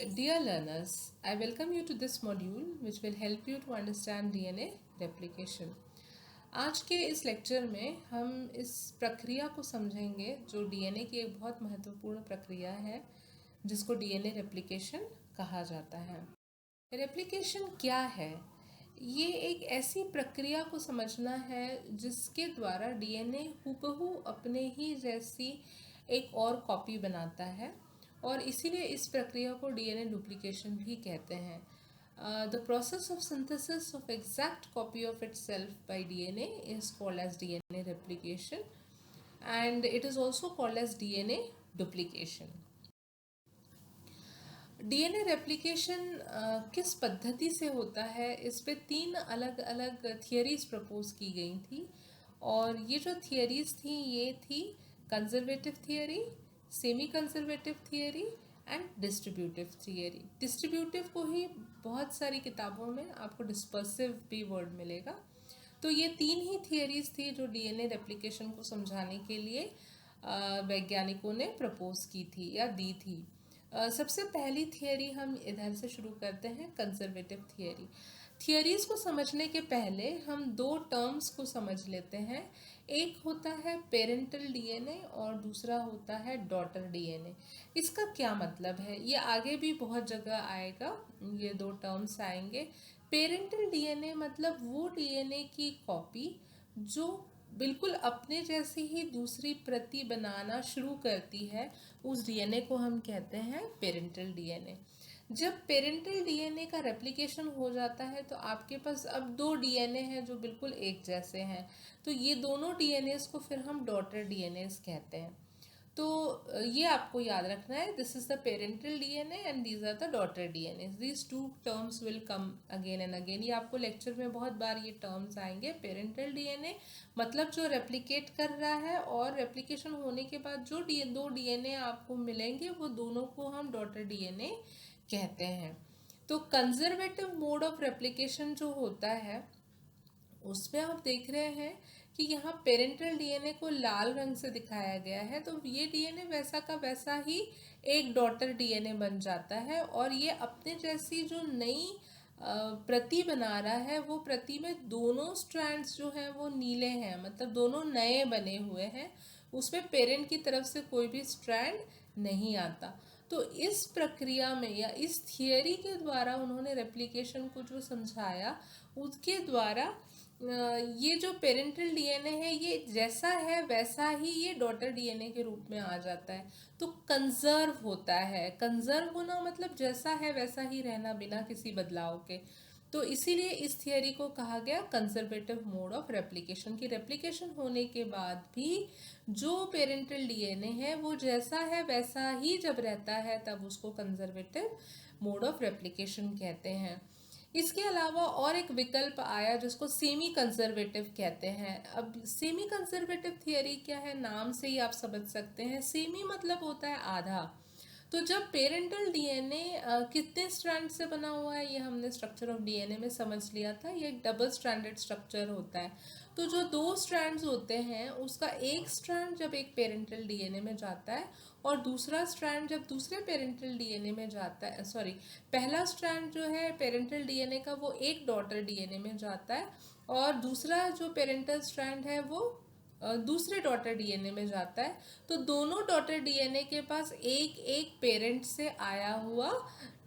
Dear learners, I welcome you to this module which will help you to understand DNA replication. आज के इस lecture में हम इस प्रक्रिया को समझेंगे जो डीएनए की एक बहुत महत्वपूर्ण प्रक्रिया है जिसको डीएनए रेप्लिकेशन कहा जाता है। रेप्लिकेशन क्या है? ये एक ऐसी प्रक्रिया को समझना है जिसके द्वारा डीएनए हूबहू अपने ही जैसी एक और कॉपी बनाता है और इसीलिए इस प्रक्रिया को डीएनए डुप्लीकेशन भी कहते हैं। The process of synthesis of exact copy of itself by DNA is called as DNA replication and it is also called as DNA duplication. DNA replication किस पद्धति से होता है, इस पे 3 अलग अलग थियरीज प्रपोज की गई थी और ये जो थियरीज थी ये थी conservative theory, semi conservative theory and distributive theory. Distributive को ही बहुत सारी किताबों में आपको डिस्पर्सिव भी वर्ड मिलेगा। तो ये 3 ही थियरीज थी जो डीएनए रेप्लिकेशन को समझाने के लिए वैज्ञानिकों ने प्रपोज की थी या दी थी। सबसे पहली थियरी हम इधर से शुरू करते हैं, कंजर्वेटिव थियरी। थियरीज को समझने के पहले हम 2 टर्म्स को समझ लेते हैं। एक होता है पेरेंटल डीएनए और दूसरा होता है डॉटर डीएनए। इसका क्या मतलब है, ये आगे भी बहुत जगह आएगा, ये 2 टर्म्स आएंगे। पेरेंटल डीएनए मतलब वो डीएनए की कॉपी जो बिल्कुल अपने जैसी ही दूसरी प्रति बनाना शुरू करती है, उस डीएनए को हम कहते हैं पेरेंटल डीएनए। जब पेरेंटल डीएनए का रेप्लिकेशन हो जाता है तो आपके पास अब 2 डीएनए हैं जो बिल्कुल एक जैसे हैं, तो ये दोनों डीएनएस को फिर हम डॉटर डीएनएस कहते हैं। तो ये आपको याद रखना है, this is the parental DNA and these are the daughter DNA. These 2 terms will come again and again. ये आपको लेक्चर में बहुत बार ये टर्म्स आएंगे। पेरेंटल डीएनए मतलब जो रेप्लिकेट कर रहा है और रेप्लिकेशन होने के बाद जो 2 डीएनए आपको मिलेंगे वो दोनों को हम डॉटर डीएनए कहते हैं। तो कंजर्वेटिव मोड ऑफ रेप्लिकेशन जो होता है उसमें आप देख रहे हैं कि यहाँ पेरेंटल डीएनए को लाल रंग से दिखाया गया है, तो ये डीएनए वैसा का वैसा ही एक डॉटर डीएनए बन जाता है और ये अपने जैसी जो नई प्रति बना रहा है वो प्रति में दोनों स्ट्रैंड्स जो हैं वो नीले हैं, मतलब दोनों नए बने हुए हैं, उसमें पेरेंट की तरफ से कोई भी स्ट्रैंड नहीं आता। तो इस प्रक्रिया में या इस थियरी के द्वारा उन्होंने रेप्लिकेशन को जो समझाया उसके द्वारा ये जो पेरेंटल डीएनए है ये जैसा है वैसा ही ये डॉटर डीएनए के रूप में आ जाता है, तो कंजर्व होता है। कंजर्व होना मतलब जैसा है वैसा ही रहना बिना किसी बदलाव के। तो इसीलिए इस थियरी को कहा गया कंजर्वेटिव मोड ऑफ रेप्लिकेशन, की रेप्लिकेशन होने के बाद भी जो पेरेंटल डीएनए है वो जैसा है वैसा ही जब रहता है तब उसको कंजर्वेटिव मोड ऑफ रेप्लिकेशन कहते हैं। इसके अलावा और एक विकल्प आया जिसको सेमी कंजर्वेटिव कहते हैं। अब सेमी कंजर्वेटिव थियरी क्या है, नाम से ही आप समझ सकते हैं। सेमी मतलब होता है आधा। तो जब पेरेंटल डीएनए कितने स्ट्रैंड से बना हुआ है ये हमने स्ट्रक्चर ऑफ डीएनए में समझ लिया था, ये एक डबल स्ट्रैंडेड स्ट्रक्चर होता है। तो जो 2 स्ट्रैंड्स होते हैं उसका एक स्ट्रैंड जब एक पेरेंटल डीएनए में जाता है और दूसरा स्ट्रैंड जब दूसरे पेरेंटल डीएनए में जाता है, पहला स्ट्रैंड जो है पेरेंटल डीएनए का वो एक डॉटर डीएनए में जाता है और दूसरा जो पेरेंटल स्ट्रैंड है वो दूसरे डॉटर डीएनए में जाता है। तो दोनों डॉटर डीएनए के पास एक एक पेरेंट से आया हुआ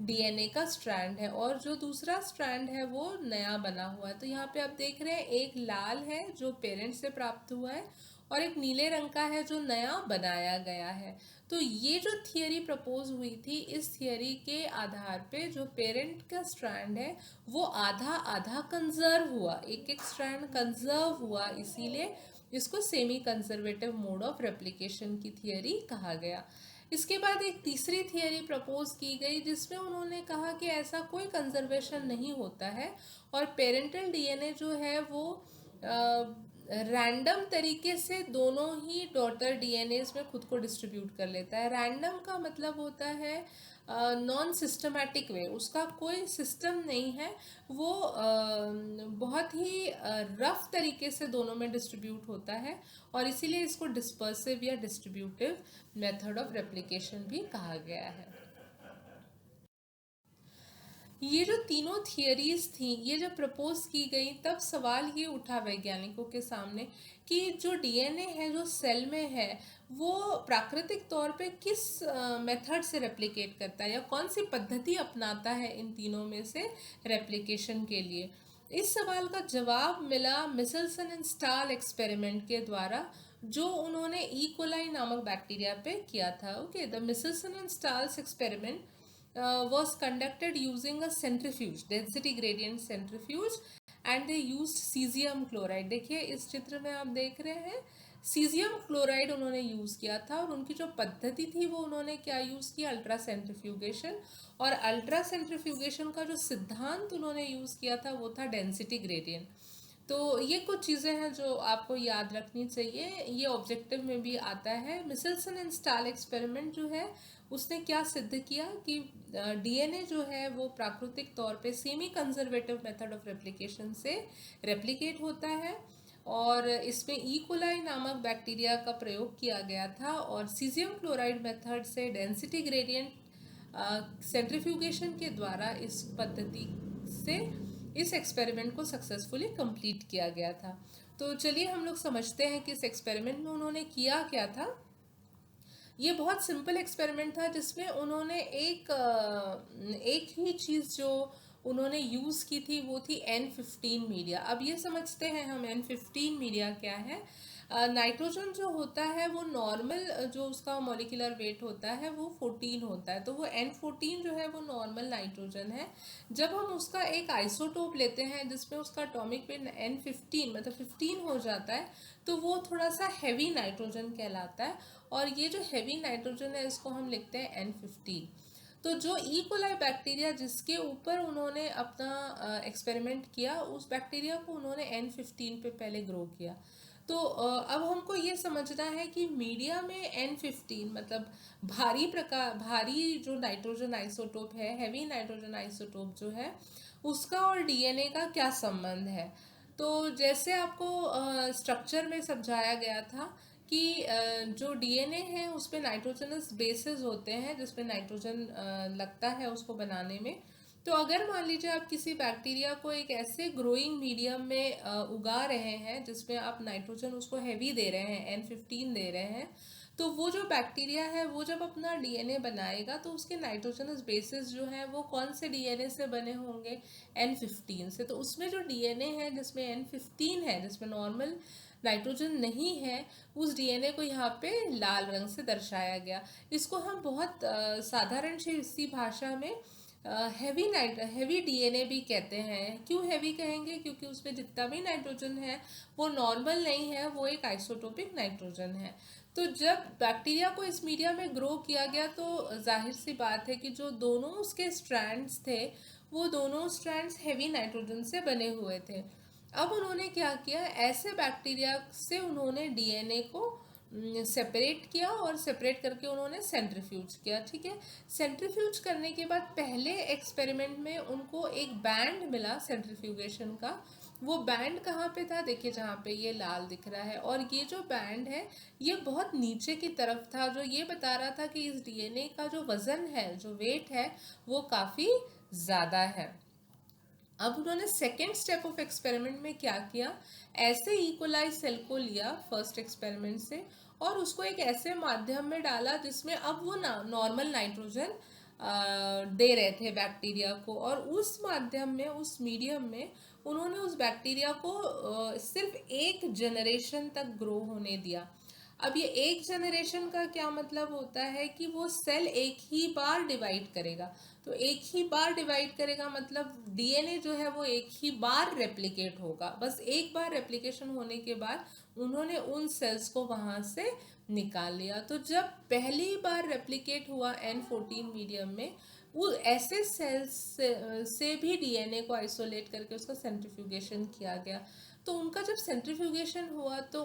डीएनए का स्ट्रैंड है और जो दूसरा स्ट्रैंड है वो नया बना हुआ है। तो यहाँ पे आप देख रहे हैं एक लाल है जो पेरेंट से प्राप्त हुआ है और एक नीले रंग का है जो नया बनाया गया है। तो ये जो थियरी प्रपोज हुई थी, इस थियरी के आधार पे जो पेरेंट का स्ट्रैंड है वो आधा आधा कंजर्व हुआ, एक एक स्ट्रैंड कंजर्व हुआ, इसीलिए इसको semi conservative mode of replication की थियरी कहा गया। इसके बाद एक तीसरी थियरी प्रपोज की गई जिसमें उन्होंने कहा कि ऐसा कोई कंजर्वेशन नहीं होता है और पेरेंटल डीएनए जो है वो रैंडम तरीके से दोनों ही डॉटर डीएनए में खुद को डिस्ट्रीब्यूट कर लेता है। रैंडम का मतलब होता है नॉन सिस्टमैटिक वे, उसका कोई सिस्टम नहीं है, वो बहुत ही रफ तरीके से दोनों में डिस्ट्रीब्यूट होता है और इसीलिए इसको डिस्पर्सिव या डिस्ट्रीब्यूटिव मेथड ऑफ रेप्लिकेशन भी कहा गया है। ये जो तीनों थियरीज थी, ये जब प्रपोज की गई तब सवाल ये उठा वैज्ञानिकों के सामने कि जो डीएनए है जो सेल में है वो प्राकृतिक तौर पे किस मेथड से रेप्लिकेट करता है या कौन सी पद्धति अपनाता है इन तीनों में से रेप्लिकेशन के लिए। इस सवाल का जवाब मिला मिचेल्सन एंड स्टाल एक्सपेरिमेंट के द्वारा, जो उन्होंने ई कोलाई नामक बैक्टीरिया पे किया था। Okay, the Michelson and Stahls experiment was conducted using a centrifuge, density gradient centrifuge, and they used cesium chloride। देखिए इस चित्र में आप देख रहे हैं सीजियम क्लोराइड उन्होंने यूज़ किया था, और उनकी जो पद्धति थी वो उन्होंने क्या यूज़ किया, अल्ट्रा सेंट्रीफ्यूगेशन। और अल्ट्रा सेंट्रीफ्यूगेशन का जो सिद्धांत उन्होंने यूज़ किया था वो था डेंसिटी ग्रेडियंट। तो ये कुछ चीज़ें हैं जो आपको याद रखनी चाहिए, ये ऑब्जेक्टिव में भी आता है। मिचेल्सन एंड स्टाल एक्सपेरिमेंट जो है उसने क्या सिद्ध किया कि डीएनए जो है वो प्राकृतिक तौर पे semi conservative method of replication से रेप्लिकेट होता है, और इसमें ई कोलाई नामक बैक्टीरिया का प्रयोग किया गया था, और सीजियम क्लोराइड मेथड से डेंसिटी ग्रेडियंट सेंट्रीफ्यूगेशन के द्वारा इस पद्धति से इस एक्सपेरिमेंट को सक्सेसफुली कंप्लीट किया गया था। तो चलिए हम लोग समझते हैं कि इस एक्सपेरिमेंट में उन्होंने किया क्या था। ये बहुत सिंपल एक्सपेरिमेंट था जिसमें उन्होंने एक ही चीज़ जो उन्होंने यूज़ की थी वो थी N15 मीडिया। अब ये समझते हैं हम N15 मीडिया क्या है। नाइट्रोजन जो होता है वो नॉर्मल जो उसका मॉलिक्यूलर वेट होता है वो 14 होता है, तो वो N14 जो है वो नॉर्मल नाइट्रोजन है। जब हम उसका एक आइसोटोप लेते हैं जिसमें उसका एटॉमिक वेट N15 मतलब 15 हो जाता है, तो वो थोड़ा सा हैवी नाइट्रोजन कहलाता है, और ये जो हैवी नाइट्रोजन है इसको हम लिखते हैं N15। तो जो ई कोलाई बैक्टीरिया जिसके ऊपर उन्होंने अपना एक्सपेरिमेंट किया, उस बैक्टीरिया को उन्होंने N15 पे पहले ग्रो किया। तो अब हमको ये समझना है कि मीडिया में N15 मतलब भारी जो नाइट्रोजन आइसोटोप है, हैवी नाइट्रोजन आइसोटोप जो है, उसका और डीएनए का क्या संबंध है। तो जैसे आपको स्ट्रक्चर में समझाया गया था कि जो डीएनए है उसमें नाइट्रोजनस बेसेस होते हैं जिसमें नाइट्रोजन लगता है उसको बनाने में। तो अगर मान लीजिए आप किसी बैक्टीरिया को एक ऐसे ग्रोइंग मीडियम में उगा रहे हैं जिसमें आप नाइट्रोजन उसको हैवी दे रहे हैं, N15 दे रहे हैं, तो वो जो बैक्टीरिया है वो जब अपना डीएनए बनाएगा तो उसके नाइट्रोजनस बेसिस जो हैं वो कौन से डीएनए से बने होंगे, N15 से। तो उसमें जो डीएनए है जिसमें N15 है, जिसमें नॉर्मल नाइट्रोजन नहीं है, उस डीएनए को यहाँ पे लाल रंग से दर्शाया गया। इसको हम बहुत साधारण सी भाषा में हैवी डीएनए भी कहते हैं। क्यों हैवी कहेंगे, क्योंकि उसमें जितना भी नाइट्रोजन है वो नॉर्मल नहीं है, वो एक आइसोटोपिक नाइट्रोजन है। तो जब बैक्टीरिया को इस मीडिया में ग्रो किया गया तो जाहिर सी बात है कि जो दोनों उसके स्ट्रैंड्स थे वो दोनों स्ट्रैंड्स हैवी नाइट्रोजन से बने हुए थे। अब उन्होंने क्या किया, ऐसे बैक्टीरिया से उन्होंने डीएनए को सेपरेट किया, और सेपरेट करके उन्होंने सेंट्रीफ्यूज किया। ठीक है, सेंट्रीफ्यूज करने के बाद पहले एक्सपेरिमेंट में उनको एक बैंड मिला सेंट्रीफ्यूगेशन का। वो बैंड कहाँ पे था, देखिए जहाँ पे ये लाल दिख रहा है, और ये जो बैंड है ये बहुत नीचे की तरफ था, जो ये बता रहा था कि इस डीएनए का जो वज़न है, जो वेट है, वो काफ़ी ज़्यादा है। अब उन्होंने सेकेंड स्टेप ऑफ एक्सपेरिमेंट में क्या किया, ऐसे इकोलाई सेल को लिया फर्स्ट एक्सपेरिमेंट से, और उसको एक ऐसे माध्यम में डाला जिसमें अब वो नॉर्मल नाइट्रोजन दे रहे थे बैक्टीरिया को, और उस माध्यम में, उस मीडियम में उन्होंने उस बैक्टीरिया को सिर्फ एक जनरेशन तक ग्रो होने दिया। अब ये एक जनरेशन का क्या मतलब होता है कि वो सेल एक ही बार डिवाइड करेगा। तो एक ही बार डिवाइड करेगा मतलब डीएनए जो है वो एक ही बार रेप्लिकेट होगा। बस एक बार रेप्लिकेशन होने के बाद उन्होंने उन सेल्स को वहाँ से निकाल लिया। तो जब पहली बार रेप्लिकेट हुआ N14 मीडियम में, वो ऐसे सेल्स से भी डीएनए को आइसोलेट करके उसका सेंट्रीफ्यूगेशन किया गया। तो उनका जब सेंट्रीफ्यूगेशन हुआ तो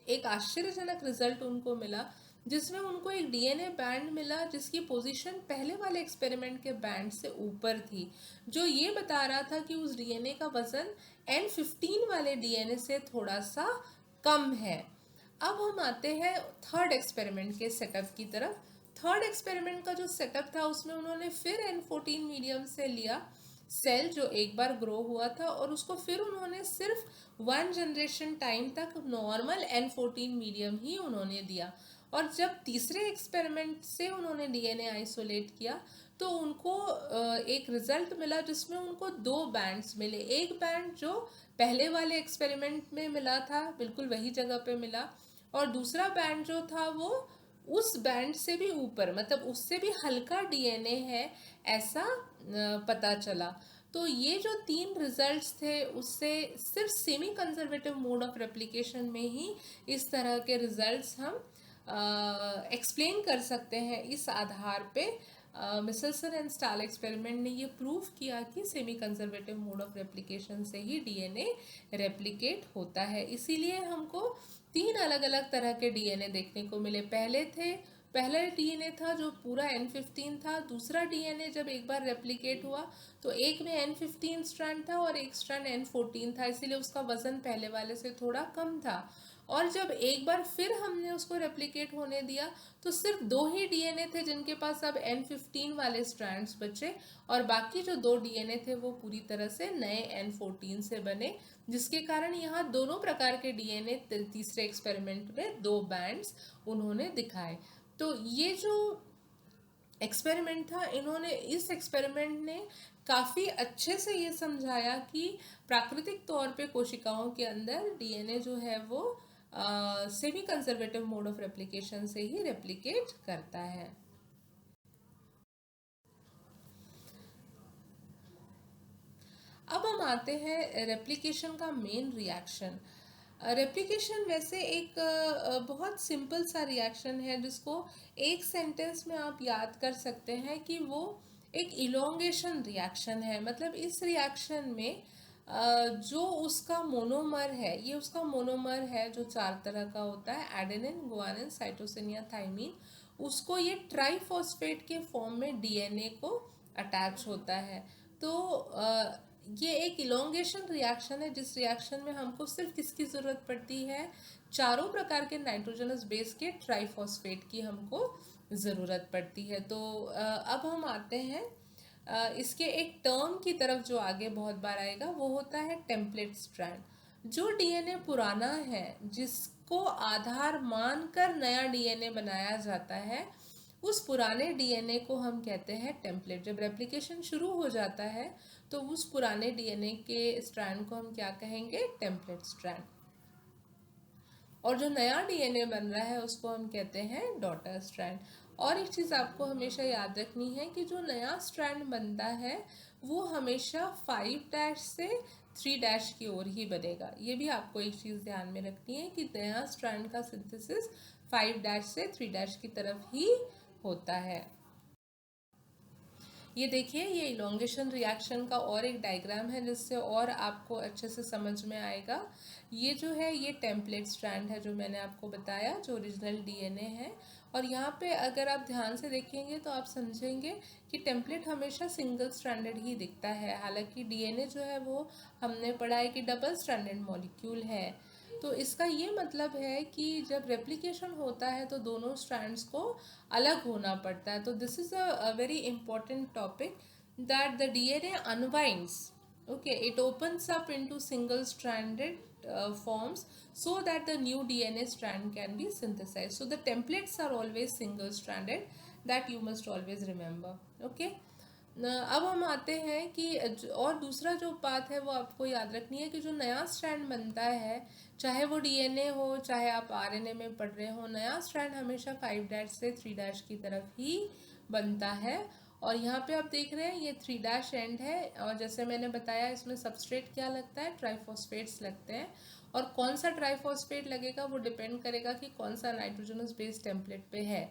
एक आश्चर्यजनक रिजल्ट उनको मिला, जिसमें उनको एक डीएनए बैंड मिला जिसकी पोजीशन पहले वाले एक्सपेरिमेंट के बैंड से ऊपर थी, जो ये बता रहा था कि उस डीएनए का वजन N15 वाले डीएनए से थोड़ा सा कम है। अब हम आते हैं थर्ड एक्सपेरिमेंट के सेटअप की तरफ। थर्ड एक्सपेरिमेंट का जो सेटअप था उसमें उन्होंने फिर N14 मीडियम से लिया, सेल जो एक बार ग्रो हुआ था और उसको फिर उन्होंने सिर्फ 1 जनरेशन टाइम तक नॉर्मल N14 मीडियम ही उन्होंने दिया। और जब तीसरे एक्सपेरिमेंट से उन्होंने डीएनए आइसोलेट किया तो उनको एक रिजल्ट मिला जिसमें उनको 2 बैंड्स मिले। एक बैंड जो पहले वाले एक्सपेरिमेंट में मिला था बिल्कुल वही जगह पे मिला, और दूसरा बैंड जो था वो उस बैंड से भी ऊपर, मतलब उससे भी हल्का डीएनए है, ऐसा पता चला। तो ये जो 3 रिजल्ट्स थे उससे सिर्फ semi conservative mode of replication में ही इस तरह के रिजल्ट्स हम एक्सप्लेन कर सकते हैं। इस आधार पे मिचेल्सन एंड स्टाल एक्सपेरिमेंट ने ये प्रूव किया कि semi conservative mode of replication से ही डीएनए रेप्लिकेट होता है। इसीलिए हमको 3 अलग अलग तरह के डीएनए देखने को मिले। पहला डीएनए था जो पूरा N15 था। दूसरा डीएनए जब एक बार रेप्लिकेट हुआ तो एक में N15 स्ट्रैंड था और एक स्ट्रैंड N14 था, इसीलिए उसका वजन पहले वाले से थोड़ा कम था। और जब एक बार फिर हमने उसको रेप्लिकेट होने दिया तो सिर्फ 2 ही डीएनए थे जिनके पास अब N15 वाले स्ट्रैंड्स बचे, और बाकी जो 2 डीएनए थे वो पूरी तरह से नए N14 से बने, जिसके कारण यहाँ दोनों प्रकार के डीएनए तीसरे एक्सपेरिमेंट में 2 बैंड्स उन्होंने दिखाए। तो ये जो एक्सपेरिमेंट था, इस एक्सपेरिमेंट ने काफ़ी अच्छे से ये समझाया कि प्राकृतिक तौर पे कोशिकाओं के अंदर डीएनए जो है वो semi conservative mode of replication से ही रेप्लिकेट करता है। अब हम आते हैं रेप्लिकेशन का मेन रिएक्शन। रेप्लिकेशन वैसे एक बहुत सिंपल सा रिएक्शन है जिसको एक सेंटेंस में आप याद कर सकते हैं कि वो एक इलोंगेशन रिएक्शन है। मतलब इस रिएक्शन में जो उसका मोनोमर है, ये उसका मोनोमर है जो 4 तरह का होता है, एडेनिन, गुआनिन, साइटोसिन या थाइमीन, उसको ये ट्राइफॉस्फेट के फॉर्म में डीएनए को अटैच होता है। तो ये एक इलोंगेशन रिएक्शन है जिस रिएक्शन में हमको सिर्फ किसकी ज़रूरत पड़ती है, चारों प्रकार के नाइट्रोजनस बेस के ट्राइफॉस्फेट की हमको ज़रूरत पड़ती है। तो अब हम आते हैं इसके एक टर्म की तरफ जो आगे बहुत बार आएगा, वो होता है टेम्पलेट स्ट्रैंड। जो डीएनए पुराना है जिसको आधार मानकर नया डीएनए बनाया जाता है, उस पुराने डीएनए को हम कहते हैं टेम्पलेट। जब रेप्लिकेशन शुरू हो जाता है तो उस पुराने डीएनए के स्ट्रैंड को हम क्या कहेंगे, टेम्पलेट स्ट्रैंड। और जो नया डीएनए बन रहा है उसको हम कहते हैं डॉटर स्ट्रैंड। और एक चीज़ आपको हमेशा याद रखनी है कि जो नया स्ट्रैंड बनता है वो हमेशा 5' से 3' की ओर ही बनेगा। ये भी आपको एक चीज़ ध्यान में रखनी है कि नया स्ट्रैंड का सिंथेसिस 5' से 3' की तरफ ही होता है। ये देखिए, ये इलोंगेशन रिएक्शन का और एक डायग्राम है जिससे और आपको अच्छे से समझ में आएगा। ये जो है ये टेम्पलेट स्ट्रैंड है जो मैंने आपको बताया, जो ओरिजिनल डीएनए है। और यहाँ पे अगर आप ध्यान से देखेंगे तो आप समझेंगे कि टेम्पलेट हमेशा सिंगल स्ट्रैंडेड ही दिखता है, हालांकि डीएनए जो है वो हमने पढ़ा है कि डबल स्ट्रैंडेड मॉलिक्यूल है। तो इसका ये मतलब है कि जब रेप्लिकेशन होता है तो दोनों स्ट्रैंड्स को अलग होना पड़ता है। तो this is a very important topic that the DNA unwinds, okay, it opens up into single stranded forms so that the new DNA strand can be synthesized. So the templates are always single stranded, that you must always remember, okay. अब हम आते हैं कि और दूसरा जो बात है वो आपको याद रखनी है कि जो नया स्ट्रैंड बनता है, चाहे वो डीएनए हो चाहे आप आरएनए में पढ़ रहे हो, नया स्ट्रैंड हमेशा 5' से 3' की तरफ ही बनता है। और यहाँ पे आप देख रहे हैं ये 3' एंड है, और जैसे मैंने बताया इसमें सबस्ट्रेट क्या लगता है, ट्राइफॉस्फेट्स लगते हैं। और कौन सा ट्राइफॉस्फेट लगेगा वो डिपेंड करेगा कि कौन सा नाइट्रोजनस बेस टेम्पलेट पे है।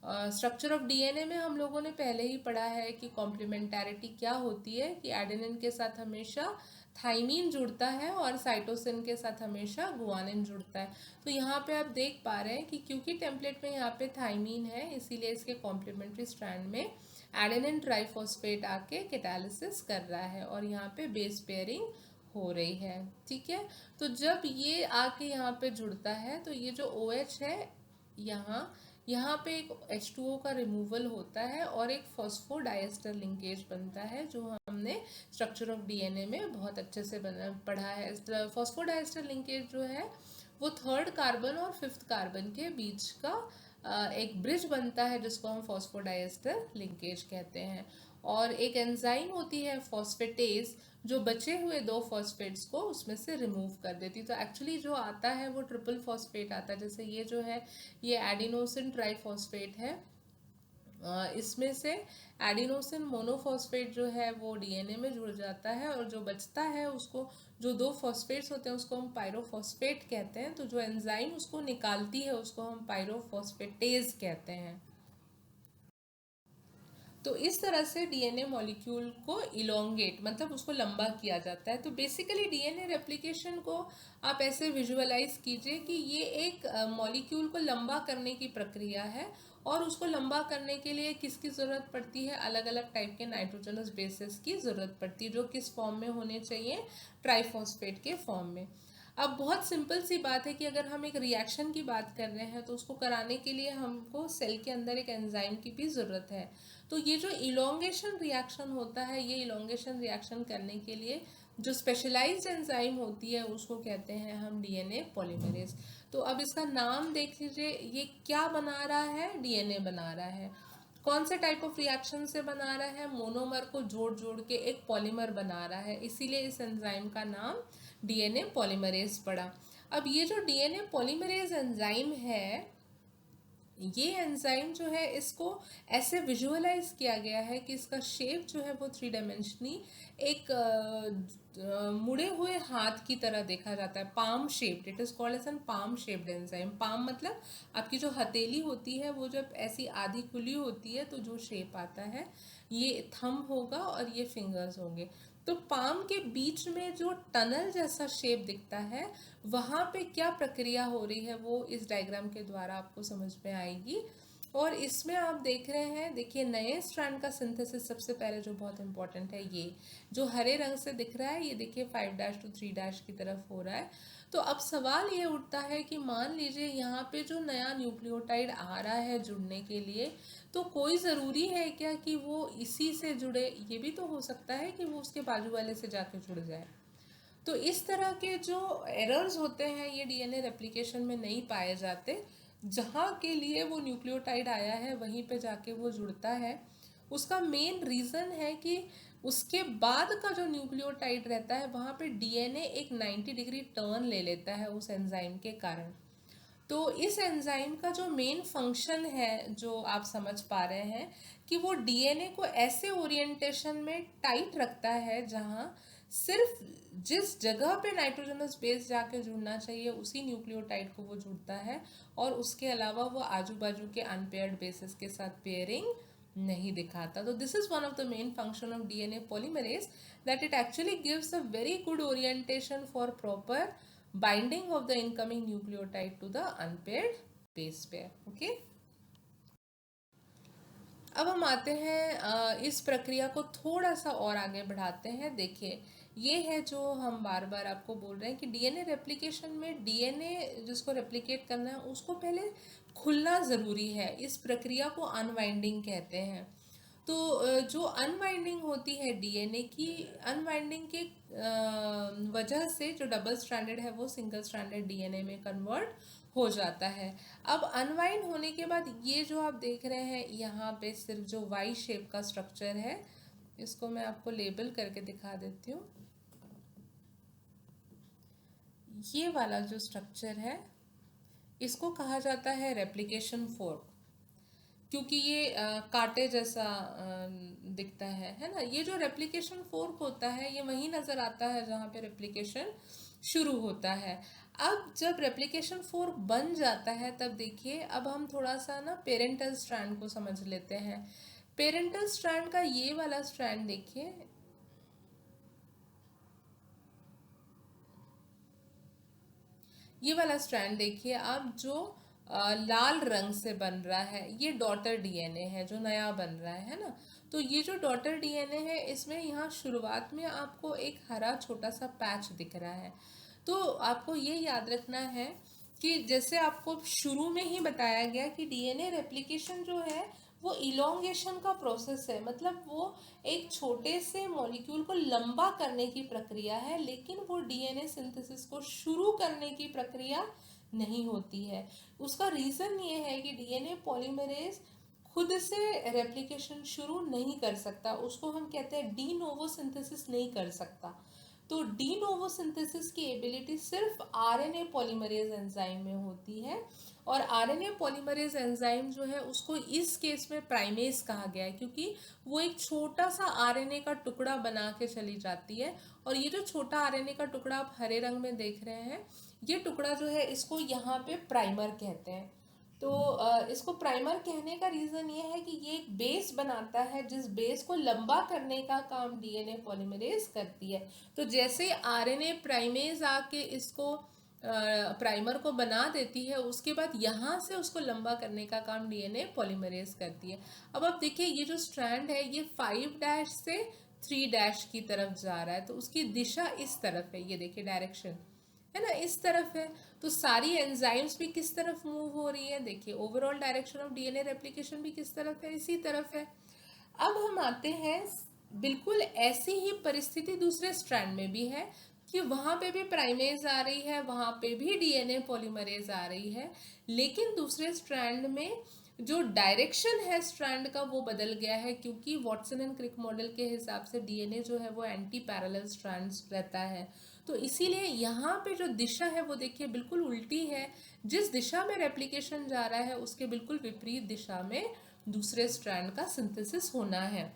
स्ट्रक्चर ऑफ डीएनए में हम लोगों ने पहले ही पढ़ा है कि कॉम्प्लीमेंटैरिटी क्या होती है, कि एडेनिन के साथ हमेशा थाइमीन जुड़ता है और साइटोसिन के साथ हमेशा गुआनिन जुड़ता है। तो यहाँ पे आप देख पा रहे हैं कि क्योंकि टेम्पलेट में यहाँ पे थाइमीन है इसीलिए इसके कॉम्प्लीमेंट्री स्ट्रैंड में एडेनिन ट्राइफॉस्फेट आके कैटालिसिस कर रहा है और यहाँ पे बेस पेयरिंग हो रही है, ठीक है। तो जब ये आके यहाँ पे जुड़ता है तो ये जो OH है यहाँ, यहाँ पे एक H2O का रिमूवल होता है और एक फॉस्फोडाइएस्टर लिंकेज बनता है, जो हमने स्ट्रक्चर ऑफ डीएनए में बहुत अच्छे से पढ़ा है। फॉस्फोडाइएस्टर लिंकेज जो है वो थर्ड कार्बन और फिफ्थ कार्बन के बीच का एक ब्रिज बनता है, जिसको हम फॉस्फोडाइएस्टर लिंकेज कहते हैं। और एक एंजाइम होती है फॉस्फेटेज, जो बचे हुए दो फॉस्फेट्स को उसमें से रिमूव कर देती। तो एक्चुअली जो आता है वो ट्रिपल फॉस्फेट आता है। जैसे ये जो है ये एडिनोसिन ट्राइफॉस्फेट है, इसमें से एडिनोसिन मोनोफॉस्फेट जो है वो डीएनए में जुड़ जाता है, और जो बचता है उसको, जो दो फॉस्फेट्स होते हैं उसको हम पायरोफॉस्फेट कहते हैं। तो जो एंजाइम उसको निकालती है उसको हम पायरोफॉस्फेटेज कहते हैं। तो इस तरह से डीएनए मॉलिक्यूल को इलोंगेट, मतलब उसको लंबा किया जाता है। तो बेसिकली डीएनए रेप्लिकेशन को आप ऐसे विजुअलाइज कीजिए कि ये एक मॉलिक्यूल को लंबा करने की प्रक्रिया है, और उसको लंबा करने के लिए किसकी ज़रूरत पड़ती है? अलग अलग टाइप के नाइट्रोजनस बेसिस की ज़रूरत पड़ती है, जो किस फॉर्म में होने चाहिए? ट्राइफॉस्फेट के फॉर्म में। अब बहुत सिंपल सी बात है कि अगर हम एक रिएक्शन की बात कर रहे हैं तो उसको कराने के लिए हमको सेल के अंदर एक एंजाइम की भी ज़रूरत है। तो ये जो इलोंगेशन रिएक्शन होता है, ये इलोंगेशन रिएक्शन करने के लिए जो स्पेशलाइज्ड एंजाइम होती है उसको कहते हैं हम डीएनए पॉलीमरेज। तो अब इसका नाम देख लीजिए, ये क्या बना रहा है? डीएनए बना रहा है। कौन से टाइप ऑफ रिएक्शन से बना रहा है? मोनोमर को जोड़ जोड़ के एक पॉलीमर बना रहा है, इसीलिए इस एंजाइम का नाम डीएनए पॉलीमरेज पड़ा। अब ये जो डीएनए पॉलीमरेज एंजाइम है, ये एंजाइम जो है इसको ऐसे विजुअलाइज किया गया है कि इसका शेप जो है वो थ्री डायमेंशनली एक मुड़े हुए हाथ की तरह देखा जाता है, palm shaped. It is called as an palm shaped enzyme. Palm मतलब आपकी जो हथेली होती है वो जब ऐसी आधी खुली होती है तो जो शेप आता है, ये थंब होगा और ये फिंगर्स होंगे। तो पाम के बीच में जो टनल जैसा शेप दिखता है, वहाँ पे क्या प्रक्रिया हो रही है वो इस डायग्राम के द्वारा आपको समझ में आएगी। और इसमें आप देख रहे हैं, देखिए नए स्ट्रैंड का सिंथेसिस सबसे पहले जो बहुत इंपॉर्टेंट है, ये जो हरे रंग से दिख रहा है, ये देखिए 5' to 3' की तरफ हो रहा है। तो अब सवाल ये उठता है कि मान लीजिए यहाँ पे जो नया न्यूक्लियोटाइड आ रहा है जुड़ने के लिए, तो कोई ज़रूरी है क्या कि वो इसी से जुड़े? ये भी तो हो सकता है कि वो उसके बाजू वाले से जाके जुड़ जाए। तो इस तरह के जो एरर्स होते हैं ये डीएनए रेप्लिकेशन में नहीं पाए जाते। जहाँ के लिए वो न्यूक्लियोटाइड आया है वहीं पे जाके वो जुड़ता है। उसका मेन रीज़न है कि उसके बाद का जो न्यूक्लियोटाइड रहता है वहाँ पे डीएनए एक 90 डिग्री टर्न ले लेता है उस एंजाइम के कारण। तो इस एंजाइम का जो मेन फंक्शन है, जो आप समझ पा रहे हैं, कि वो डीएनए को ऐसे ओरिएंटेशन में टाइट रखता है जहाँ सिर्फ जिस जगह पे नाइट्रोजनस बेस जाके जुड़ना चाहिए उसी न्यूक्लियोटाइड को वो जुड़ता है, और उसके अलावा वो आजू बाजू के अनपेयर्ड बेसिस के साथ पेयरिंग नहीं दिखाता। तो this is one of the main function of DNA polymerase, that it actually gives a very good orientation for proper binding of the incoming nucleotide to the unpaired base pair. Okay. अब हम आते हैं इस प्रक्रिया को थोड़ा सा और आगे बढ़ाते हैं। देखिए ये है जो हम बार बार आपको बोल रहे हैं कि डीएनए रेप्लिकेशन में डीएनए जिसको रेप्लिकेट करना है उसको पहले खुलना ज़रूरी है। इस प्रक्रिया को अनवाइंडिंग कहते हैं। तो जो अनवाइंडिंग होती है डीएनए की, अनवाइंडिंग के वजह से जो डबल स्ट्रैंडेड है वो सिंगल स्ट्रैंडेड डीएनए में कन्वर्ट हो जाता है। अब अनवाइंड होने के बाद ये जो आप देख रहे हैं यहाँ पे सिर्फ जो वाई शेप का स्ट्रक्चर है, इसको मैं आपको लेबल करके दिखा देती हूँ। ये वाला जो स्ट्रक्चर है इसको कहा जाता है रेप्लिकेशन फोर्क, क्योंकि ये कांटे जैसा दिखता है ना। ये जो रेप्लिकेशन फोर्क होता है ये वहीं नज़र आता है जहाँ पे रेप्लिकेशन शुरू होता है। अब जब रेप्लिकेशन फोर्क बन जाता है तब देखिए, अब हम थोड़ा सा ना पेरेंटल स्ट्रैंड को समझ लेते हैं। पेरेंटल स्ट्रैंड का ये वाला स्ट्रैंड देखिए, ये वाला स्ट्रैंड देखिए आप, जो लाल रंग से बन रहा है, ये डॉटर डीएनए है जो नया बन रहा है ना। तो ये जो डॉटर डीएनए है इसमें यहाँ शुरुआत में आपको एक हरा छोटा सा पैच दिख रहा है। तो आपको ये याद रखना है कि जैसे आपको शुरू में ही बताया गया कि डीएनए रेप्लिकेशन जो है वो इलोंगेशन का प्रोसेस है, मतलब वो एक छोटे से मॉलिक्यूल को लंबा करने की प्रक्रिया है, लेकिन वो डीएनए सिंथेसिस को शुरू करने की प्रक्रिया नहीं होती है। उसका रीज़न ये है कि डीएनए पॉलीमरेज खुद से रेप्लिकेशन शुरू नहीं कर सकता, उसको हम कहते हैं डी नोवो सिंथेसिस नहीं कर सकता। तो डी नोवो सिंथेसिस की एबिलिटी सिर्फ आरएनए पॉलीमरेज एंजाइम में होती है, और आरएनए पॉलीमरेज एंजाइम जो है उसको इस केस में प्राइमेज कहा गया है, क्योंकि वो एक छोटा सा आरएनए का टुकड़ा बना के चली जाती है। और ये जो छोटा आरएनए का टुकड़ा आप हरे रंग में देख रहे हैं, ये टुकड़ा जो है इसको यहाँ पे प्राइमर कहते हैं। तो इसको प्राइमर कहने का रीज़न ये है कि ये एक बेस बनाता है, जिस बेस को लंबा करने का काम डीएनए पॉलीमरेज करती है। तो जैसे आरएनए प्राइमेज आके इसको प्राइमर को बना देती है, उसके बाद यहाँ से उसको लंबा करने का काम डीएनए पॉलीमरेज करती है। अब आप देखिए ये जो स्ट्रैंड है ये 5' से 3' की तरफ जा रहा है, तो उसकी दिशा इस तरफ है, ये देखिए डायरेक्शन है ना, इस तरफ है। तो सारी एंजाइम्स भी किस तरफ मूव हो रही है, देखिए overall direction of DNA replication भी किस तरफ है, इसी तरफ है। अब हम आते हैं, बिल्कुल ऐसी ही परिस्थिति दूसरे स्ट्रैंड में भी है कि वहाँ पे भी प्राइमेज आ रही है, वहाँ पे भी डीएनए पॉलीमरेज आ रही है, लेकिन दूसरे स्ट्रैंड में जो डायरेक्शन है स्ट्रैंड का वो बदल गया है, क्योंकि वॉटसन एंड क्रिक मॉडल के हिसाब से डीएनए जो है वो एंटी पैरेलल स्ट्रैंड्स रहता है। तो इसीलिए यहाँ पे जो दिशा है वो देखिए बिल्कुल उल्टी है, जिस दिशा में रेप्लिकेशन जा रहा है उसके बिल्कुल विपरीत दिशा में दूसरे स्ट्रैंड का सिंथेसिस होना है।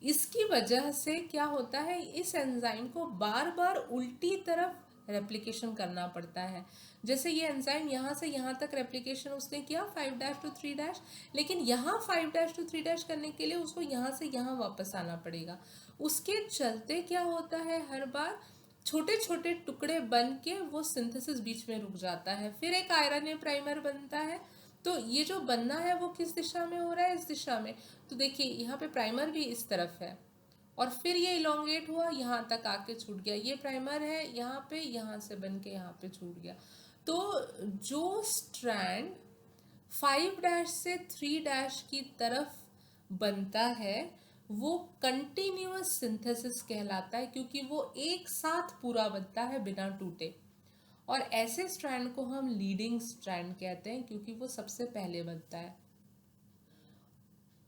इसकी वजह से क्या होता है, इस एंजाइम को बार बार उल्टी तरफ रेप्लिकेशन करना पड़ता है। जैसे ये एंजाइम यहाँ से यहाँ तक रेप्लिकेशन उसने किया 5' to 3', लेकिन यहाँ 5' to 3' करने के लिए उसको यहाँ से यहाँ वापस आना पड़ेगा। उसके चलते क्या होता है, हर बार छोटे छोटे टुकड़े बन के वो सिंथेसिस बीच में रुक जाता है, फिर एक आयरन प्राइमर बनता है। तो ये जो बनना है वो किस दिशा में हो रहा है, इस दिशा में। तो देखिए यहाँ पे प्राइमर भी इस तरफ है, और फिर ये इलोंगेट हुआ, यहाँ तक आके छूट गया, ये प्राइमर है यहाँ पे, यहाँ से बन के यहाँ पे छूट गया। तो जो स्ट्रैंड 5' से 3' की तरफ बनता है वो कंटिन्यूअस सिंथेसिस कहलाता है, क्योंकि वो एक साथ पूरा बनता है बिना टूटे। और ऐसे स्ट्रैंड को हम लीडिंग स्ट्रैंड कहते हैं, क्योंकि वो सबसे पहले बनता है,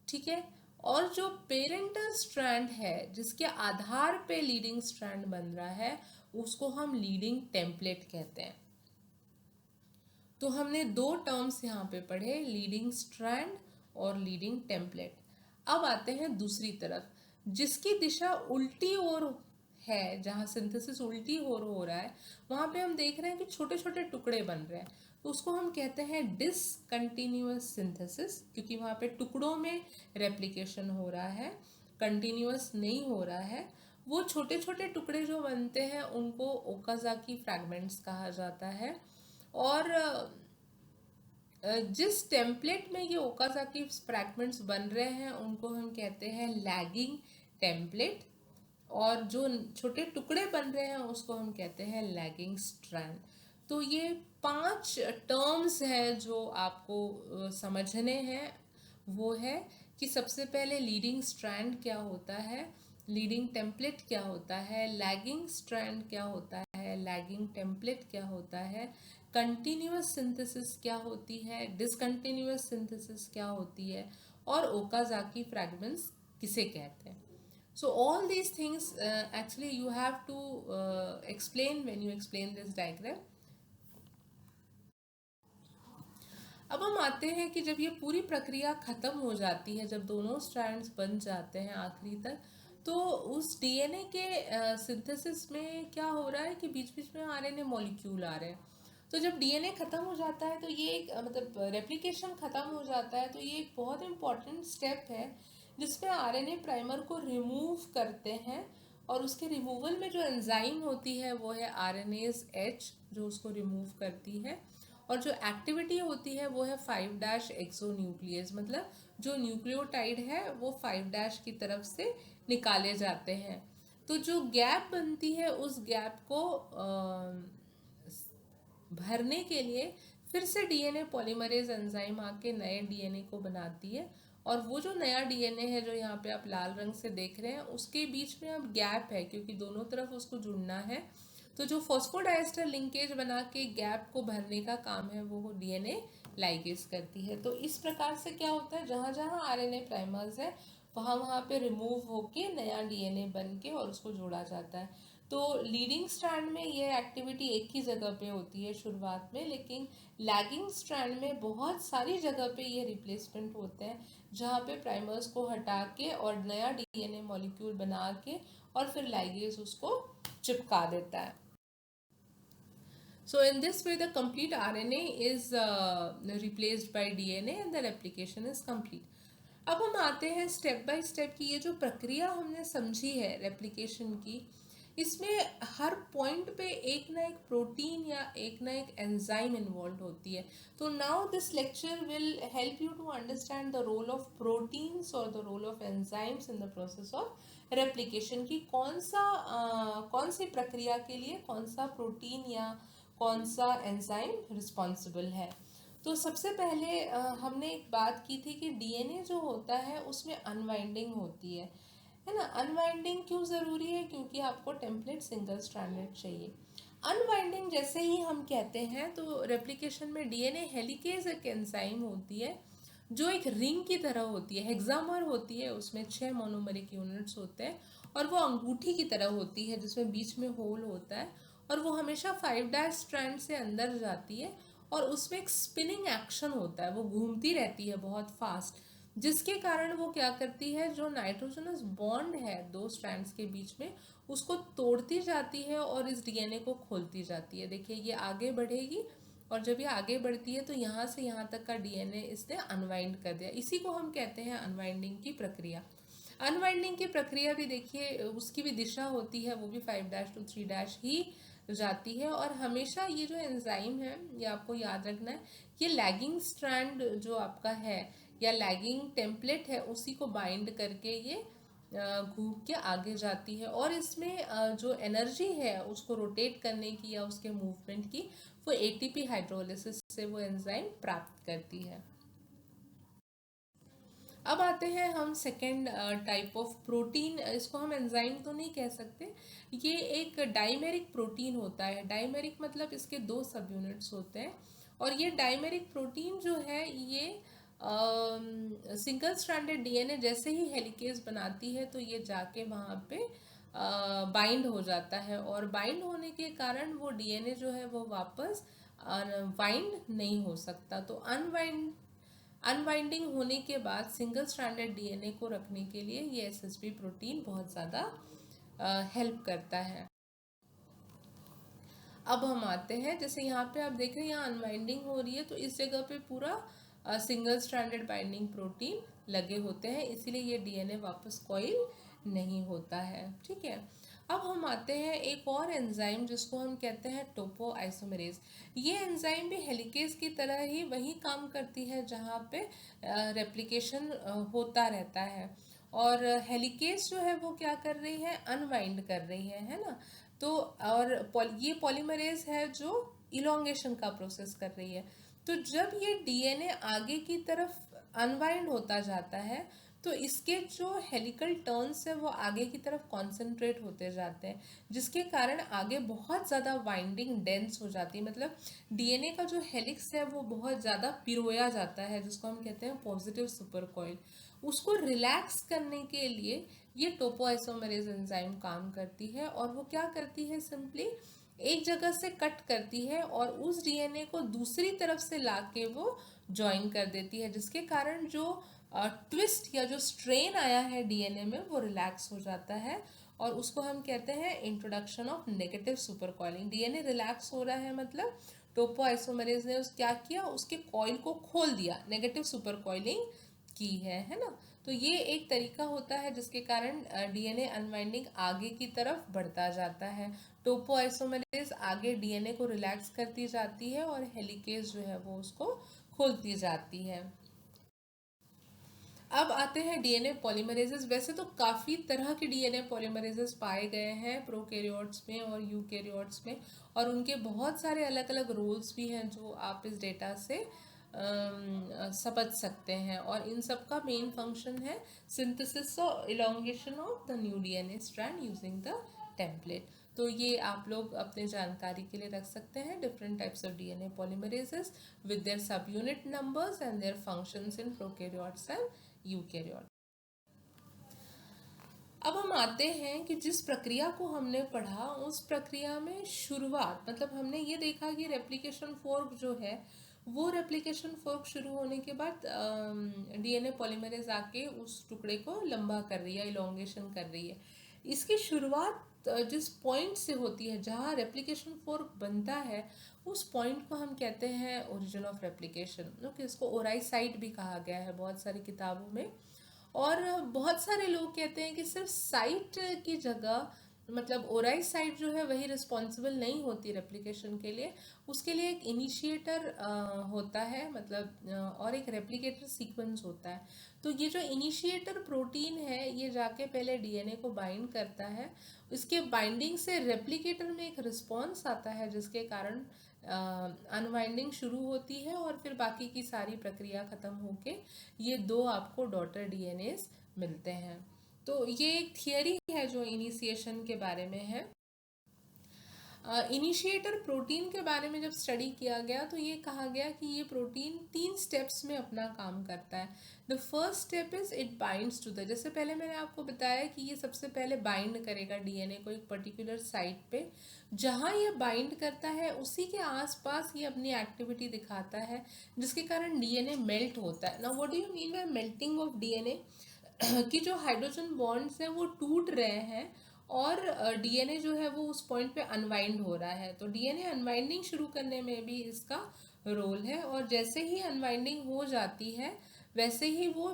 ठीक है। और जो पेरेंटल स्ट्रैंड है जिसके आधार पे लीडिंग स्ट्रैंड बन रहा है, उसको हम लीडिंग टेम्पलेट कहते हैं। तो हमने दो टर्म्स यहाँ पे पढ़े, लीडिंग स्ट्रैंड और लीडिंग टेम्पलेट। अब आते हैं दूसरी तरफ, जिसकी दिशा उल्टी ओर है, जहाँ सिंथेसिस उल्टी ओर हो रहा है, वहाँ पे हम देख रहे हैं कि छोटे छोटे टुकड़े बन रहे हैं। तो उसको हम कहते हैं डिसकंटिन्यूअस सिंथेसिस, क्योंकि वहाँ पे टुकड़ों में रेप्लिकेशन हो रहा है, कंटिन्यूअस नहीं हो रहा है। वो छोटे छोटे टुकड़े जो बनते हैं उनको ओकाजाकी फ्रैगमेंट्स कहा जाता है। और जिस टेम्पलेट में ये ओकाजाकी फ्रैगमेंट्स बन रहे हैं उनको हम कहते हैं लैगिंग टेम्पलेट, और जो छोटे टुकड़े बन रहे हैं उसको हम कहते हैं लैगिंग स्ट्रैंड। तो ये 5 टर्म्स हैं जो आपको समझने हैं। वो है कि सबसे पहले लीडिंग स्ट्रैंड क्या होता है, लीडिंग टेम्पलेट क्या होता है, लैगिंग स्ट्रैंड क्या होता है, लैगिंग टेम्पलेट क्या होता है, कंटिन्यूअस सिंथेसिस क्या होती है, डिसकंटिन्यूअस सिंथेसिस क्या होती है, और ओकाजाकी फ्रैगमेंट्स किसे कहते हैं। So all these things actually you have to explain when you explain this diagram. अब हम आते हैं कि जब ये पूरी प्रक्रिया ख़त्म हो जाती है, जब दोनों स्ट्रैंड्स बन जाते हैं आखिरी तक, तो उस डीएनए के सिंथेसिस में क्या हो रहा है कि बीच बीच में आरएनए मॉलिक्यूल आ रहे हैं। तो जब डीएनए ख़त्म हो जाता है तो ये एक मतलब रेप्लिकेशन ख़त्म हो जाता है, तो ये एक बहुत इम्पॉर्टेंट स्टेप है जिसमें आरएनए प्राइमर को रिमूव करते हैं। और उसके रिमूवल में जो एंजाइम होती है वो है आरएनएज एच, जो उसको रिमूव करती है। और जो एक्टिविटी होती है वो है 5' एक्सोन्यूक्लियस, मतलब जो न्यूक्लियोटाइड है वो 5' की तरफ से निकाले जाते हैं। तो जो गैप बनती है उस गैप को भरने के लिए फिर से डीएनए पॉलीमरेज एंजाइम आके नए डीएनए को बनाती है, और वो जो नया डीएनए है जो यहाँ पे आप लाल रंग से देख रहे हैं, उसके बीच में अब गैप है क्योंकि दोनों तरफ उसको जुड़ना है। तो जो फॉस्फोडाइस्टर लिंकेज बना के गैप को भरने का काम है वो डीएनए लाइगेज करती है। तो इस प्रकार से क्या होता है, जहाँ जहाँ आरएनए प्राइमर्स है वहाँ वहाँ पे रिमूव होके नया डीएनए बन के और उसको जोड़ा जाता है। तो लीडिंग स्ट्रैंड में ये एक्टिविटी एक ही जगह पे होती है शुरुआत में, लेकिन लैगिंग स्ट्रैंड में बहुत सारी जगह पे ये रिप्लेसमेंट होते हैं, जहाँ पे प्राइमर्स को हटा के और नया डीएनए मॉलिक्यूल बना के और फिर लाइगेज उसको चिपका देता है। So in this way the complete RNA is replaced by DNA and the replication is complete. अब हम आते हैं स्टेप बाय स्टेप की ये जो प्रक्रिया हमने समझी है रेप्लिकेशन की, इसमें हर पॉइंट पे एक ना एक प्रोटीन या एक ना एक एंजाइम इन्वॉल्व होती है। तो now this lecture will help you to understand the role of proteins और the role of enzymes in the process of replication की कौन सी प्रक्रिया के लिए कौन सा प्रोटीन या कौन सा एंजाइम रिस्पॉन्सिबल है। तो सबसे पहले हमने एक बात की थी कि डीएनए जो होता है उसमें अनवाइंडिंग होती है ना। अनवाइंडिंग क्यों ज़रूरी है, क्योंकि आपको टेम्पलेट सिंगल स्ट्रैंडेड चाहिए। अनवाइंडिंग जैसे ही हम कहते हैं तो रेप्लिकेशन में डीएनए हेलिकेज एक एंजाइम होती है जो एक रिंग की तरह होती है, हेक्सामर होती है, उसमें 6 मोनोमरिक यूनिट्स होते हैं और वो अंगूठी की तरह होती है जिसमें बीच में होल होता है, और वो हमेशा 5' स्ट्रैंड से अंदर जाती है और उसमें एक स्पिनिंग एक्शन होता है, वो घूमती रहती है बहुत फास्ट, जिसके कारण वो क्या करती है, जो नाइट्रोजनस बॉन्ड है दो स्ट्रैंड्स के बीच में उसको तोड़ती जाती है और इस डीएनए को खोलती जाती है। देखिए ये आगे बढ़ेगी और जब ये आगे बढ़ती है तो यहाँ से यहाँ तक का डीएनए इसने अनवाइंड कर दिया, इसी को हम कहते हैं अनवाइंडिंग की प्रक्रिया। अनवाइंडिंग की प्रक्रिया भी देखिए उसकी भी दिशा होती है, वो भी 5' to 3' ही जाती है, और हमेशा ये जो एंजाइम है ये आपको याद रखना है, ये लैगिंग स्ट्रैंड जो आपका है या लैगिंग टेम्पलेट है उसी को बाइंड करके ये घूम के आगे जाती है, और इसमें जो एनर्जी है उसको रोटेट करने की या उसके मूवमेंट की वो एटीपी हाइड्रोलिसिस से वो एंजाइम प्राप्त करती है। अब आते हैं हम सेकेंड टाइप ऑफ प्रोटीन, इसको हम एंजाइम तो नहीं कह सकते, ये एक डाइमेरिक प्रोटीन होता है। डाइमेरिक मतलब इसके 2 सब यूनिट्स होते हैं, और ये डाइमेरिक प्रोटीन जो है ये सिंगल स्ट्रैंडेड डीएनए जैसे ही हेलिकेज बनाती है तो ये जाके वहाँ पे बाइंड हो जाता है, और बाइंड होने के कारण वो डीएनए जो है वो वापस वाइंड नहीं हो सकता। तो अनवाइंडिंग होने के बाद सिंगल स्ट्रैंडेड डीएनए को रखने के लिए ये एसएसपी प्रोटीन बहुत ज़्यादा हेल्प करता है। अब हम आते हैं, जैसे यहाँ पे आप देख रहे हैं यहाँ अनवाइंडिंग हो रही है तो इस जगह पे पूरा सिंगल स्ट्रैंडेड बाइंडिंग प्रोटीन लगे होते हैं, इसीलिए ये डीएनए वापस कॉइल नहीं होता है। ठीक है, अब हम आते हैं एक और एंजाइम जिसको हम कहते हैं टोपो आइसोमेरेज। ये एंजाइम भी हेलिकेज की तरह ही वही काम करती है जहाँ पे रेप्लिकेशन होता रहता है, और हेलिकेज जो है वो क्या कर रही है, अनवाइंड कर रही है ना। तो और ये पॉलीमरेज है जो इलोंगेशन का प्रोसेस कर रही है। तो जब ये डीएनए आगे की तरफ अनवाइंड होता जाता है तो इसके जो हेलिकल टर्न्स है वो आगे की तरफ कॉन्सेंट्रेट होते जाते हैं, जिसके कारण आगे बहुत ज़्यादा वाइंडिंग डेंस हो जाती है, मतलब डीएनए का जो हेलिक्स है वो बहुत ज़्यादा पिरोया जाता है, जिसको हम कहते हैं पॉजिटिव सुपर कॉइल। उसको रिलैक्स करने के लिए ये टोपोआइसोमेरेज एंजाइम काम करती है, और वो क्या करती है, सिंपली एक जगह से कट करती है और उस डीएनए को दूसरी तरफ से लाके वो ज्वाइन कर देती है, जिसके कारण जो ट्विस्ट या जो स्ट्रेन आया है डीएनए में वो रिलैक्स हो जाता है, और उसको हम कहते हैं introduction of negative super coiling. DNA relax हो रहा है मतलब टोपोआइसोमेरेज ने क्या किया, उसके कॉइल को खोल दिया, नेगेटिव सुपर कॉइलिंग की है ना। तो ये एक तरीका होता है जिसके कारण डीएनए अनवाइंडिंग आगे की तरफ बढ़ता जाता है। टोपोआइसोमेरेज आगे डीएनए को रिलैक्स करती जाती है और हेलिकेज जो है वो उसको खोलती जाती है। अब आते हैं डीएनए पॉलीमरेजेस। वैसे तो काफ़ी तरह के डीएनए पॉलीमरेजेस पाए गए हैं प्रोकैरियोट्स में और यूकैरियोट्स में, और उनके बहुत सारे अलग अलग रोल्स भी हैं जो आप इस डेटा से समझ सकते हैं। और इन सब का मेन फंक्शन है सिंथेसिस और elongation of the new DNA strand using the template. तो ये आप लोग अपने जानकारी के लिए रख सकते हैं, different types of DNA polymerases with their subunit numbers and their functions in prokaryotes and eukaryotes। अब हम आते हैं कि जिस प्रक्रिया को हमने पढ़ा उस प्रक्रिया में शुरुआत, मतलब हमने ये देखा कि रेप्लिकेशन फोर्क जो है वो रेप्लिकेशन फोर्क शुरू होने के बाद डीएनए पॉलीमरेज आके उस टुकड़े को लंबा कर रही है, इलोंगेशन कर रही है। इसकी शुरुआत जिस पॉइंट से होती है जहाँ रेप्लिकेशन फोर्क बनता है, उस पॉइंट को हम कहते हैं ओरिजिन ऑफ रेप्लिकेशन। ओके, इसको ओराई साइट भी कहा गया है बहुत सारी किताबों में। और बहुत सारे लोग कहते हैं कि सिर्फ साइट की जगह, मतलब ओराई साइट जो है वही रिस्पॉन्सिबल नहीं होती रेप्लिकेशन के लिए, उसके लिए एक इनिशिएटर होता है, मतलब और एक रेप्लिकेटर सीक्वेंस होता है। तो ये जो इनिशिएटर प्रोटीन है ये जाके पहले डीएनए को बाइंड करता है, इसके बाइंडिंग से रेप्लिकेटर में एक रिस्पॉन्स आता है जिसके कारण अनवाइंडिंग शुरू होती है, और फिर बाकी की सारी प्रक्रिया खत्म होके ये दो आपको डॉटर डीएनएस मिलते हैं। तो ये एक थियरी है जो इनिशिएशन के बारे में है। इनिशिएटर प्रोटीन के बारे में जब स्टडी किया गया तो ये कहा गया कि ये प्रोटीन 3 स्टेप्स में अपना काम करता है। The first step is it binds to the, जैसे पहले मैंने आपको बताया कि ये सबसे पहले बाइंड करेगा डीएनए को एक पर्टिकुलर साइट पे। जहाँ ये बाइंड करता है उसी के आसपास ये अपनी एक्टिविटी दिखाता है, जिसके कारण डीएनए मेल्ट होता है। Now what do you mean by melting of DNA? कि जो हाइड्रोजन बॉन्ड्स हैं वो टूट रहे हैं और डीएनए जो है वो उस पॉइंट पे अनवाइंड हो रहा है। तो डीएनए अनवाइंडिंग शुरू करने में भी इसका रोल है, और जैसे ही अनवाइंडिंग हो जाती है वैसे ही वो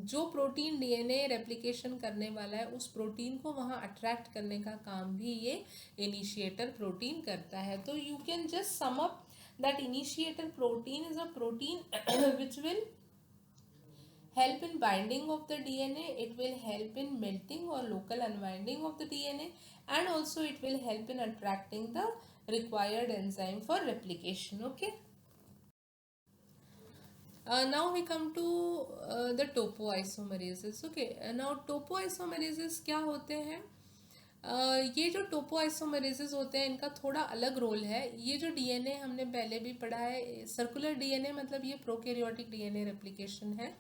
जो प्रोटीन डीएनए रेप्लिकेशन करने वाला है उस प्रोटीन को वहाँ अट्रैक्ट करने का काम भी ये इनिशिएटर प्रोटीन करता है। तो you can just sum up that initiator protein is a protein which will help in binding of the DNA, it will help in melting or local unwinding of the DNA, and also it will help in attracting the required enzyme for replication. Okay. Now we come to the topoisomerases. Okay. Now topoisomerases क्या होते हैं? ये जो टोपोआइसोमेरेसेस होते हैं इनका थोड़ा अलग रोल है। ये जो डीएनए हमने पहले भी पढ़ा है, सर्कुलर डीएनए, मतलब ये प्रोकैरियोटिक डीएनए रेप्लिकेशन है।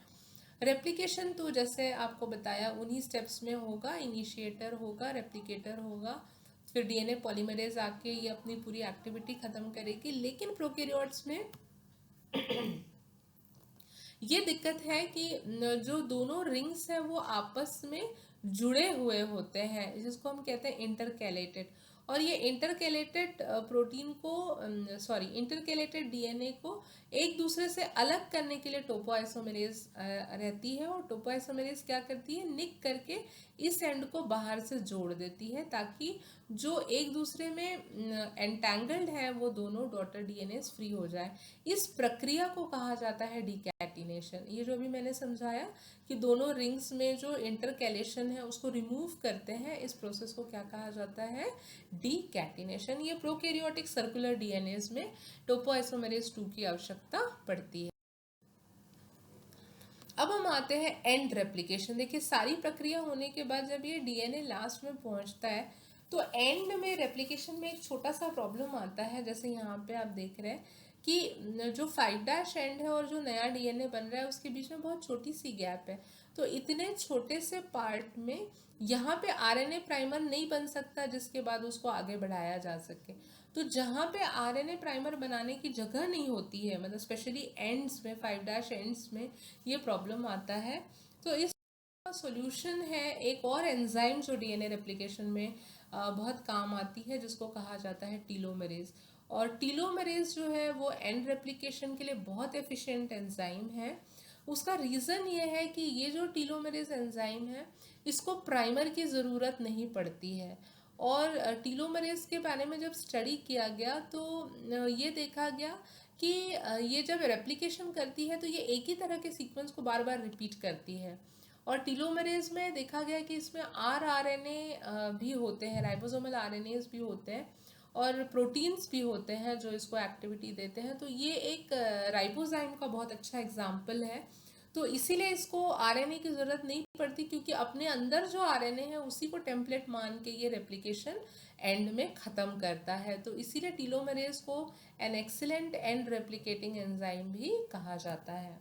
रेप्लिकेशन तो जैसे आपको बताया उन्हीं स्टेप्स में होगा, इनिशिएटर होगा, रेप्लिकेटर होगा, फिर डीएनए पॉलीमरेज आके ये अपनी पूरी एक्टिविटी खत्म करेगी। लेकिन प्रोकैरियोट्स में ये दिक्कत है कि जो दोनों रिंग्स हैं वो आपस में जुड़े हुए होते हैं, जिसको हम कहते हैं इंटरकैलेटेड। और ये इंटरकैलेटेड प्रोटीन को, इंटरकैलेटेड डीएनए को एक दूसरे से अलग करने के लिए टोपोआइसोमेरेज रहती है, और टोपोआइसोमेरेज क्या करती है, निक करके इस एंड को बाहर से जोड़ देती है ताकि जो एक दूसरे में एंटैंगल्ड है वो दोनों डॉटर डीएनए फ्री हो जाए। इस प्रक्रिया को कहा जाता है डीकैटिनेशन। ये जो भी मैंने समझाया कि दोनों रिंग्स में जो इंटरकैलेशन है उसको रिमूव करते हैं, इस प्रोसेस को क्या कहा जाता है, डीकैटिनेशन। ये प्रोकैरियोटिक सर्कुलर डीएनएस में टोपोआइसोमेरेज 2 की आवश्यकता पड़ती है। अब हम आते हैं एंड रेप्लिकेशन। देखिए सारी प्रक्रिया होने के बाद जब ये डीएनए लास्ट में पहुंचता है तो एंड में रेप्लिकेशन में एक छोटा सा प्रॉब्लम आता है। जैसे यहाँ पे आप देख रहे हैं कि जो 5' एंड है और जो नया डीएनए बन रहा है उसके बीच में बहुत छोटी सी गैप है। तो इतने छोटे से पार्ट में यहाँ पे आरएनए प्राइमर नहीं बन सकता जिसके बाद उसको आगे बढ़ाया जा सके। तो जहाँ पे आरएनए प्राइमर बनाने की जगह नहीं होती है, मतलब स्पेशली एंड्स में, 5' एंड्स में ये प्रॉब्लम आता है। तो इस सॉल्यूशन है एक और एंजाइम जो डीएनए रेप्लिकेशन में बहुत काम आती है, जिसको कहा जाता है टीलोमेरेज। और टीलोमेरेज जो है वो एंड रेप्लिकेशन के लिए बहुत एफिशिएंट एंजाइम है। उसका रीज़न ये है कि ये जो टीलोमेरेज एंजाइम है इसको प्राइमर की ज़रूरत नहीं पड़ती है। और टीलोमेरेज के बारे में जब स्टडी किया गया तो ये देखा गया कि ये जब रेप्लिकेशन करती है तो ये एक ही तरह के सीक्वेंस को बार बार रिपीट करती है। और टीलोमेरेज में देखा गया कि इसमें आरएनए भी होते हैं, राइबोसोमल आरएनएस भी होते हैं और प्रोटीन्स भी होते हैं जो इसको एक्टिविटी देते हैं। तो ये एक राइबोजाइम का बहुत अच्छा एग्जाम्पल है। तो इसीलिए इसको आरएनए की ज़रूरत नहीं पड़ती, क्योंकि अपने अंदर जो आरएनए है उसी को टेम्पलेट मान के ये रेप्लिकेशन एंड में ख़त्म करता है। तो इसीलिए टीलोमेरेज को an excellent and replicating enzyme भी कहा जाता है।